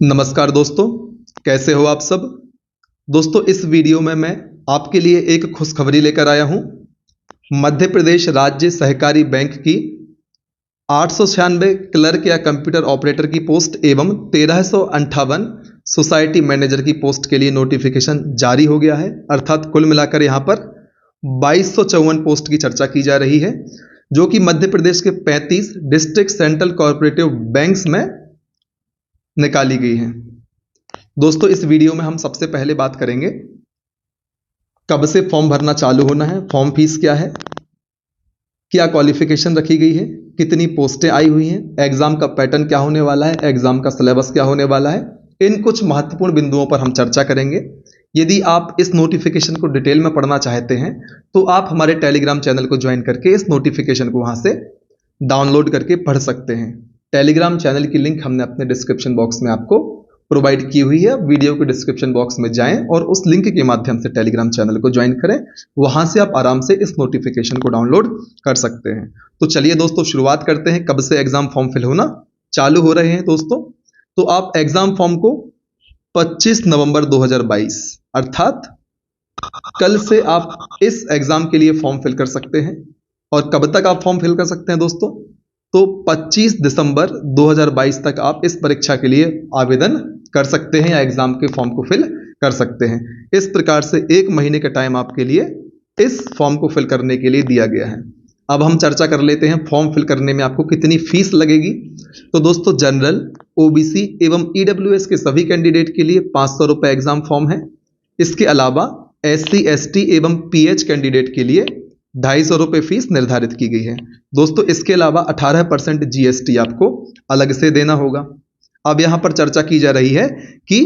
नमस्कार दोस्तों, कैसे हो आप सब। दोस्तों इस वीडियो में मैं आपके लिए एक खुशखबरी लेकर आया हूं। मध्य प्रदेश राज्य सहकारी बैंक की 896 क्लर्क या कंप्यूटर ऑपरेटर की पोस्ट एवं 1358 सोसाइटी मैनेजर की पोस्ट के लिए नोटिफिकेशन जारी हो गया है। अर्थात कुल मिलाकर यहां पर 2254 पोस्ट की चर्चा की जा रही है, जो कि मध्य प्रदेश के 35 डिस्ट्रिक्ट सेंट्रल कोऑपरेटिव बैंक्स में निकाली गई है। दोस्तों इस वीडियो में हम सबसे पहले बात करेंगे कब से फॉर्म भरना चालू होना है, फॉर्म फीस क्या है, क्या क्वालिफिकेशन रखी गई है, कितनी पोस्टें आई हुई हैं, एग्जाम का पैटर्न क्या होने वाला है, एग्जाम का सिलेबस क्या होने वाला है। इन कुछ महत्वपूर्ण बिंदुओं पर हम चर्चा करेंगे। यदि आप इस नोटिफिकेशन को डिटेल में पढ़ना चाहते हैं तो आप हमारे टेलीग्राम चैनल को ज्वाइन करके इस नोटिफिकेशन को वहां से डाउनलोड करके पढ़ सकते हैं। टेलीग्राम चैनल की लिंक हमने अपने डिस्क्रिप्शन बॉक्स में आपको प्रोवाइड की हुई है। वीडियो के डिस्क्रिप्शन बॉक्स में जाएं और उस लिंक के माध्यम से टेलीग्राम चैनल को ज्वाइन करें। वहां से आप आराम से इस नोटिफिकेशन को डाउनलोड कर सकते हैं। तो चलिए दोस्तों शुरुआत करते हैं। कब से एग्जाम फॉर्म फिल होना चालू हो रहे हैं दोस्तों, तो आप एग्जाम फॉर्म को 25 नवंबर 2022 अर्थात कल से आप इस एग्जाम के लिए फॉर्म फिल कर सकते हैं। और कब तक आप फॉर्म फिल कर सकते हैं दोस्तों, तो 25 दिसंबर 2022 तक आप इस परीक्षा के लिए आवेदन कर सकते हैं या एग्जाम के फॉर्म को फिल कर सकते हैं। इस प्रकार से 1 महीने का टाइम आपके लिए इस फॉर्म को फिल करने के लिए दिया गया है। अब हम चर्चा कर लेते हैं फॉर्म फिल करने में आपको कितनी फीस लगेगी। तो दोस्तों जनरल, ओबीसी एवं ईडब्ल्यूएस के सभी कैंडिडेट के लिए 500 रुपये एग्जाम फॉर्म है। इसके अलावा एससी, एसटी एवं पीएच कैंडिडेट के लिए 250 रुपये फीस निर्धारित की गई है। दोस्तों इसके अलावा 18% जीएसटी आपको अलग से देना होगा। अब यहां पर चर्चा की जा रही है कि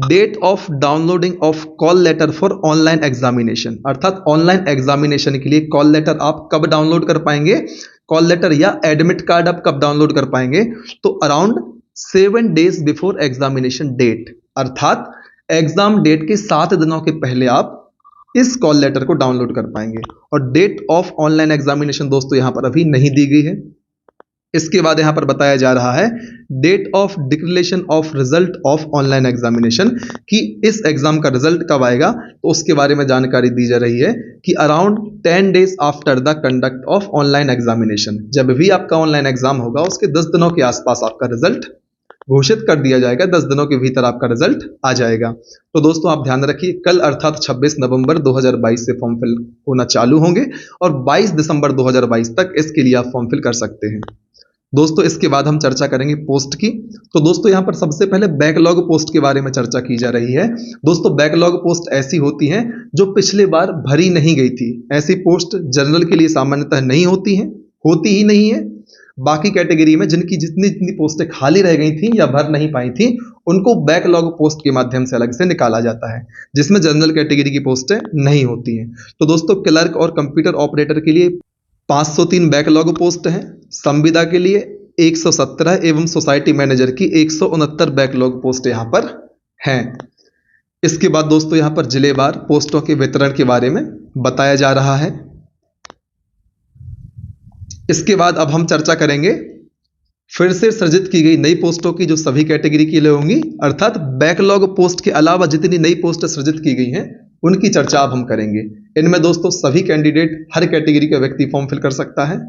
date of downloading of call letter for online examination, अर्थात ऑनलाइन एग्जामिनेशन के लिए कॉल लेटर आप कब डाउनलोड कर पाएंगे, कॉल लेटर या एडमिट कार्ड आप कब डाउनलोड कर पाएंगे, तो around 7 days before examination date, अर्थात एग्जाम डेट के 7 दिनों के पहले आप इस कॉल लेटर को डाउनलोड कर पाएंगे। और डेट ऑफ ऑनलाइन एग्जामिनेशन दोस्तों यहां पर अभी नहीं दी गई है। इसके बाद यहां पर बताया जा रहा है date of declaration of result of online examination, कि इस एग्जाम का रिजल्ट कब आएगा, तो उसके बारे में जानकारी दी जा रही है कि around 10 days after the conduct of online examination, जब भी आपका ऑनलाइन एग्जाम होगा उसके 10 दिनों के आसपास आपका रिजल्ट घोषित कर दिया जाएगा। 10 दिनों के भीतर आपका रिजल्ट आ जाएगा। तो दोस्तों आप ध्यान रखिए, कल अर्थात 26 नवंबर 2022 से फॉर्म फिल होना चालू होंगे और 22 दिसंबर 2022 तक इसके लिए आप फॉर्म फिल कर सकते हैं। दोस्तों इसके बाद हम चर्चा करेंगे पोस्ट की। तो दोस्तों यहां पर सबसे पहले बैकलॉग पोस्ट के बारे में चर्चा की जा रही है। दोस्तों बैकलॉग पोस्ट ऐसी होती हैं जो पिछले बार भरी नहीं गई थी। ऐसी पोस्ट जनरल के लिए सामान्यतः नहीं होती हैं, होती ही नहीं है। बाकी कैटेगरी में जिनकी जितनी जितनी पोस्टें खाली रह गई थी या भर नहीं पाई थी, उनको बैकलॉग पोस्ट के माध्यम से अलग से निकाला जाता है, जिसमें जनरल कैटेगरी की पोस्टें नहीं होती हैं। तो दोस्तों क्लर्क और कंप्यूटर ऑपरेटर के लिए 503 बैकलॉग पोस्ट हैं, संविदा के लिए 117 एवं सोसाइटी मैनेजर की 169 बैकलॉग पोस्ट यहां पर हैं। इसके बाद दोस्तों यहां पर जिलेवार पोस्टों के वितरण के बारे में बताया जा रहा है। इसके बाद अब हम चर्चा करेंगे फिर से सृजित की गई नई पोस्टों की, जो सभी कैटेगरी के लिए होंगी, अर्थात बैकलॉग पोस्ट के अलावा जितनी नई पोस्ट सृजित की गई हैं उनकी चर्चा अब हम करेंगे। इनमें दोस्तों सभी कैंडिडेट, हर कैटेगरी का व्यक्ति फॉर्म फिल कर सकता है,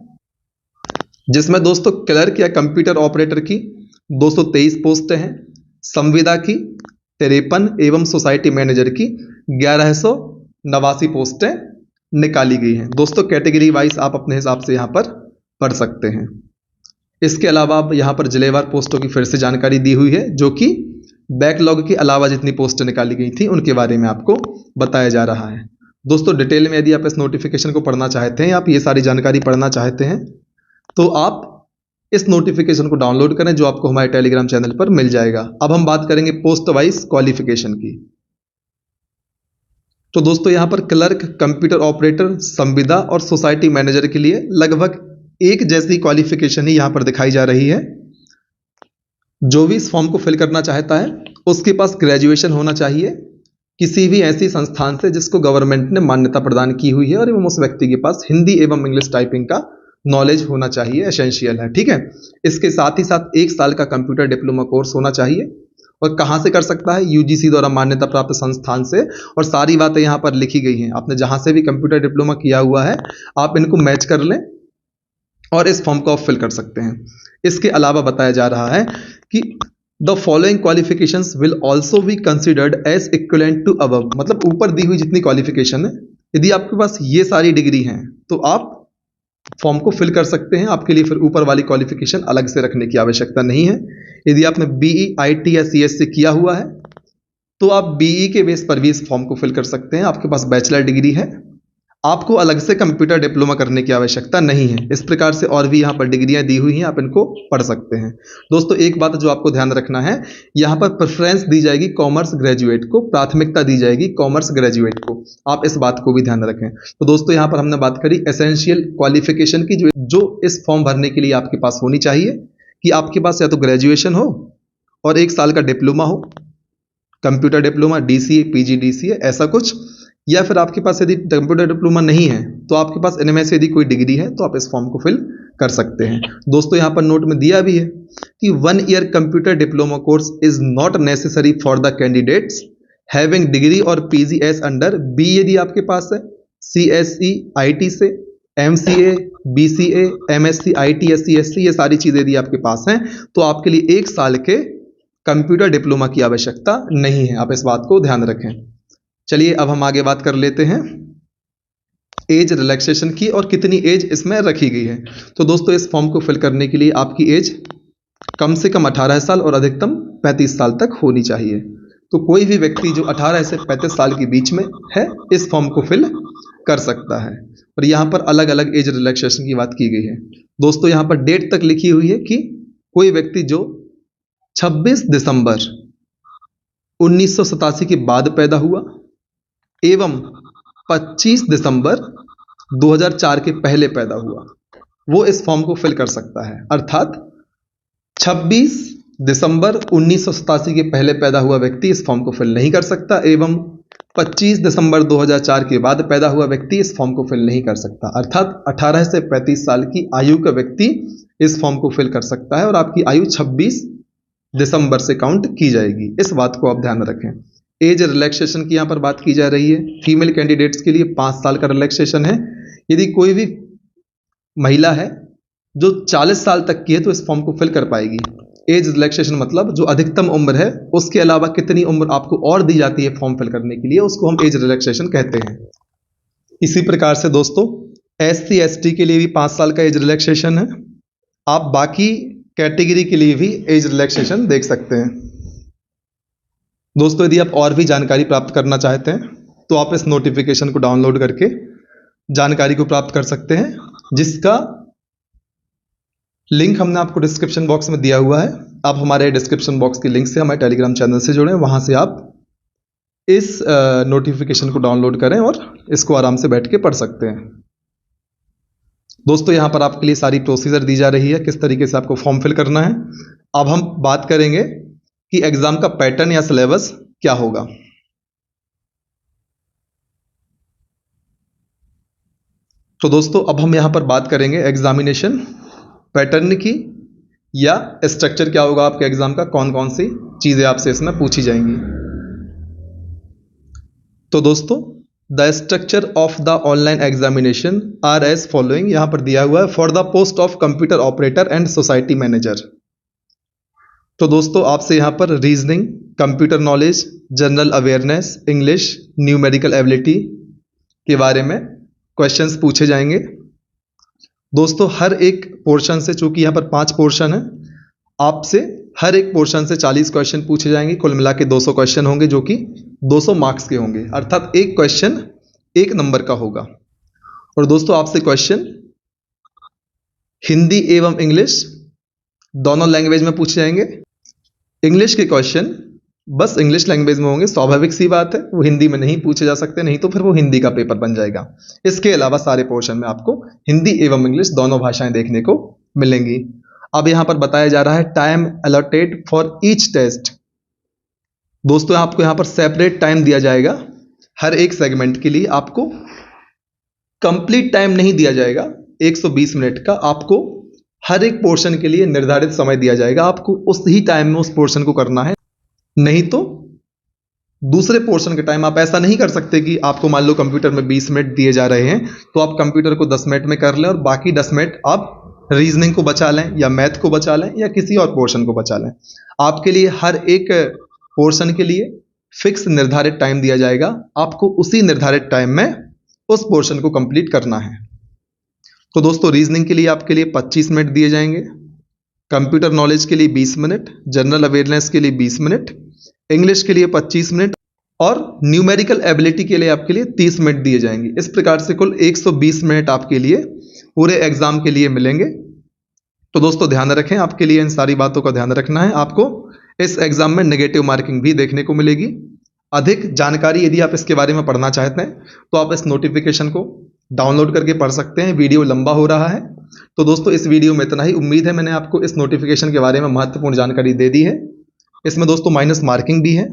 जिसमें दोस्तों क्लर्क या कंप्यूटर ऑपरेटर की 223 पोस्टें हैं, संविदा की 53 एवं सोसाइटी मैनेजर की 1189 पोस्टें निकाली गई हैं। दोस्तों कैटेगरी वाइज आप अपने हिसाब से यहां पर पढ़ सकते हैं। इसके अलावा अब यहां पर जिलेवार पोस्टों की फिर से जानकारी दी हुई है, जो कि बैकलॉग के अलावा जितनी पोस्टें निकाली गई थी उनके बारे में आपको बताया जा रहा है। दोस्तों डिटेल में यदि आप इस नोटिफिकेशन को पढ़ना चाहते हैं, आप ये सारी जानकारी पढ़ना चाहते हैं, तो आप इस नोटिफिकेशन को डाउनलोड करें, जो आपको हमारे टेलीग्राम चैनल पर मिल जाएगा। अब हम बात करेंगे पोस्ट वाइज क्वालिफिकेशन की। तो दोस्तों यहां पर क्लर्क, कंप्यूटर ऑपरेटर, संविदा और सोसाइटी मैनेजर के लिए लगभग एक जैसी क्वालिफिकेशन ही यहां पर दिखाई जा रही है। जो भी इस फॉर्म को फिल करना चाहता है उसके पास ग्रेजुएशन होना चाहिए किसी भी ऐसी संस्थान से जिसको गवर्नमेंट ने मान्यता प्रदान की हुई है, और एवं उस व्यक्ति के पास हिंदी एवं इंग्लिश टाइपिंग का नॉलेज होना चाहिए, एसेंशियल है। ठीक है। इसके साथ ही साथ 1 साल का कंप्यूटर डिप्लोमा कोर्स होना चाहिए और कहाँ से कर सकता है? यूजीसी द्वारा मान्यता प्राप्त संस्थान से। और सारी बातें यहाँ पर लिखी गई हैं, आपने जहाँ से भी कंप्यूटर डिप्लोमा किया हुआ है आप इनको मैच कर लें और इस फॉर्म को आप फिल कर सकते हैं। इसके अलावा बताया जा रहा है कि the following qualifications will also be considered as equivalent to above, मतलब ऊपर दी हुई जितनी क्वालिफिकेशन है, यदि आपके पास ये सारी डिग्री हैं तो आप फॉर्म को फिल कर सकते हैं। आपके लिए फिर ऊपर वाली क्वालिफिकेशन अलग से रखने की आवश्यकता नहीं है। यदि आपने बीई, आईटी या सीएससी किया हुआ है तो आप बीई के बेस पर भी इस फॉर्म को फिल कर सकते हैं। आपके पास बैचलर डिग्री है, आपको अलग से कंप्यूटर डिप्लोमा करने की आवश्यकता नहीं है। इस प्रकार से और भी यहाँ पर डिग्रियां दी हुई हैं, आप इनको पढ़ सकते हैं। दोस्तों एक बात जो आपको ध्यान रखना है, यहाँ पर प्रेफरेंस दी जाएगी कॉमर्स ग्रेजुएट को, प्राथमिकता दी जाएगी कॉमर्स ग्रेजुएट को, आप इस बात को भी ध्यान रखें। तो दोस्तों यहाँ पर हमने बात करी एसेंशियल क्वालिफिकेशन की, जो इस फॉर्म भरने के लिए आपके पास होनी चाहिए, कि आपके पास या तो ग्रेजुएशन हो और 1 साल का डिप्लोमा हो, कंप्यूटर डिप्लोमा, डीसीए, पीजीडीसीए ऐसा कुछ, या फिर आपके पास यदि कंप्यूटर डिप्लोमा नहीं है तो आपके पास इनमें से यदि कोई डिग्री है तो आप इस फॉर्म को फिल कर सकते हैं। दोस्तों यहाँ पर नोट में दिया भी है कि 1 year computer diploma course is not necessary for the candidates having degree और पीजी एस अंडर बी, यदि आपके पास है सीएसई आईटी से, MCA, BCA, MSc IT, SC, SC, ये सारी चीजें यदि आपके पास हैं तो आपके लिए 1 साल के कंप्यूटर डिप्लोमा की आवश्यकता नहीं है। आप इस बात को ध्यान रखें। चलिए अब हम आगे बात कर लेते हैं एज रिलैक्सेशन की और कितनी एज इसमें रखी गई है। तो दोस्तों इस फॉर्म को फिल करने के लिए आपकी एज कम से कम 18 साल और अधिकतम 35 साल तक होनी चाहिए। तो कोई भी व्यक्ति जो 18 से 35 साल के बीच में है इस फॉर्म को फिल कर सकता है। और यहाँ पर अलग अलग एज रिलैक्सेशन की बात की गई है। दोस्तों यहाँ पर डेट तक लिखी हुई है कि कोई व्यक्ति जो 26 दिसंबर 1987 के बाद पैदा हुआ एवं 25 दिसंबर 2004 के पहले पैदा हुआ, वो इस फॉर्म को फिल कर सकता है। अर्थात 26 दिसंबर 1987 के पहले पैदा हुआ व्यक्ति इस फॉर्म को फिल नहीं कर सकता एवं 25 दिसंबर 2004 के बाद पैदा हुआ व्यक्ति इस फॉर्म को फिल नहीं कर सकता। अर्थात 18 से 35 साल की आयु का व्यक्ति इस फॉर्म को फिल कर सकता है और आपकी आयु 26 दिसंबर से काउंट की जाएगी। इस बात को आप ध्यान रखें। एज रिलैक्सेशन की यहाँ पर बात की जा रही है। फीमेल कैंडिडेट्स के लिए 5 साल का रिलैक्सेशन है। यदि कोई भी महिला है जो 40 साल तक की है तो इस फॉर्म को फिल कर पाएगी। एज रिलैक्सेशन मतलब जो अधिकतम उम्र है उसके अलावा कितनी उम्र आपको और दी जाती है फॉर्म फिल करने के लिए, उसको हम एज रिलैक्सेशन कहते हैं। इसी प्रकार से दोस्तों SC ST के लिए भी 5 साल का एज रिलैक्सेशन है। आप बाकी कैटेगरी के लिए भी एज रिलैक्सेशन देख सकते हैं। दोस्तों यदि आप और भी जानकारी प्राप्त करना चाहते हैं तो आप इस नोटिफिकेशन को डाउनलोड करके जानकारी को प्राप्त कर सकते हैं, जिसका लिंक हमने आपको डिस्क्रिप्शन बॉक्स में दिया हुआ है। आप हमारे डिस्क्रिप्शन बॉक्स के लिंक से हमारे टेलीग्राम चैनल से जुड़ें, वहां से आप इस नोटिफिकेशन को डाउनलोड करें और इसको आराम से बैठ के पढ़ सकते हैं। दोस्तों यहाँ पर आपके लिए सारी प्रोसीजर दी जा रही है, किस तरीके से आपको फॉर्म फिल करना है। अब हम बात करेंगे कि एग्जाम का पैटर्न या सिलेबस क्या होगा। तो दोस्तों अब हम यहां पर बात करेंगे एग्जामिनेशन पैटर्न की या स्ट्रक्चर क्या होगा आपके एग्जाम का, कौन कौन सी चीजें आपसे इसमें पूछी जाएंगी। तो दोस्तों the structure of the online examination are as following, यहां पर दिया हुआ है for the post of computer operator and society manager. तो दोस्तों आपसे यहां पर reasoning, computer knowledge, general awareness, English, numerical ability के बारे में क्वेश्चंस पूछे जाएंगे। दोस्तों हर एक पोर्शन से, चूंकि यहां पर 5 पोर्शन है, आपसे हर एक पोर्शन से 40 क्वेश्चन पूछे जाएंगे। कुल मिला के 200 क्वेश्चन होंगे जो कि 200 मार्क्स के होंगे, अर्थात एक क्वेश्चन 1 नंबर का होगा। और दोस्तों आपसे क्वेश्चन हिंदी एवं इंग्लिश दोनों लैंग्वेज में पूछे जाएंगे। इंग्लिश के क्वेश्चन बस इंग्लिश लैंग्वेज में होंगे, स्वाभाविक सी बात है, वो हिंदी में नहीं पूछे जा सकते, नहीं तो फिर वो हिंदी का पेपर बन जाएगा। इसके अलावा सारे पोर्शन में आपको हिंदी एवं इंग्लिश दोनों भाषाएं देखने को मिलेंगी। अब यहां पर बताया जा रहा है time allotted for each test. दोस्तों आपको यहां पर सेपरेट टाइम दिया जाएगा हर एक सेगमेंट के लिए। आपको कंप्लीट टाइम नहीं दिया जाएगा 120 मिनट का, आपको हर एक पोर्शन के लिए निर्धारित समय दिया जाएगा। आपको उस ही टाइम में उस पोर्शन को करना है। नहीं तो दूसरे पोर्शन के टाइम आप ऐसा नहीं कर सकते कि आपको मान लो कंप्यूटर में 20 मिनट दिए जा रहे हैं तो आप कंप्यूटर को 10 मिनट में कर लें और बाकी 10 मिनट आप रीजनिंग को बचा लें या मैथ को बचा लें या किसी और पोर्शन को बचा लें। आपके लिए हर एक पोर्शन के लिए फिक्स निर्धारित टाइम दिया जाएगा, आपको उसी निर्धारित टाइम में उस पोर्शन को कंप्लीट करना है। तो दोस्तों रीजनिंग के लिए आपके लिए 25 मिनट दिए जाएंगे, कंप्यूटर नॉलेज के लिए 20 मिनट, जनरल अवेयरनेस के लिए 20 मिनट, इंग्लिश के लिए 25 मिनट और न्यूमेरिकल एबिलिटी के लिए आपके लिए 30 मिनट दिए जाएंगे। इस प्रकार से कुल 120 मिनट आपके लिए पूरे एग्जाम के लिए मिलेंगे। तो दोस्तों ध्यान रखें, आपके लिए इन सारी बातों का ध्यान रखना है। आपको इस एग्जाम में नेगेटिव मार्किंग भी देखने को मिलेगी। अधिक जानकारी यदि आप इसके बारे में पढ़ना चाहते हैं तो आप इस नोटिफिकेशन को डाउनलोड करके पढ़ सकते हैं। वीडियो लंबा हो रहा है तो दोस्तों इस वीडियो में इतना ही। उम्मीद है मैंने आपको इस नोटिफिकेशन के बारे में महत्वपूर्ण जानकारी दे दी है। इसमें दोस्तों माइनस मार्किंग भी है।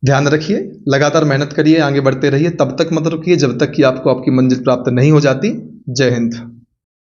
ध्यान रखिए, लगातार मेहनत करिए, आगे बढ़ते रहिए, तब तक मत रुकिए जब तक कि आपको आपकी मंजिल प्राप्त नहीं हो जाती। जय हिंद।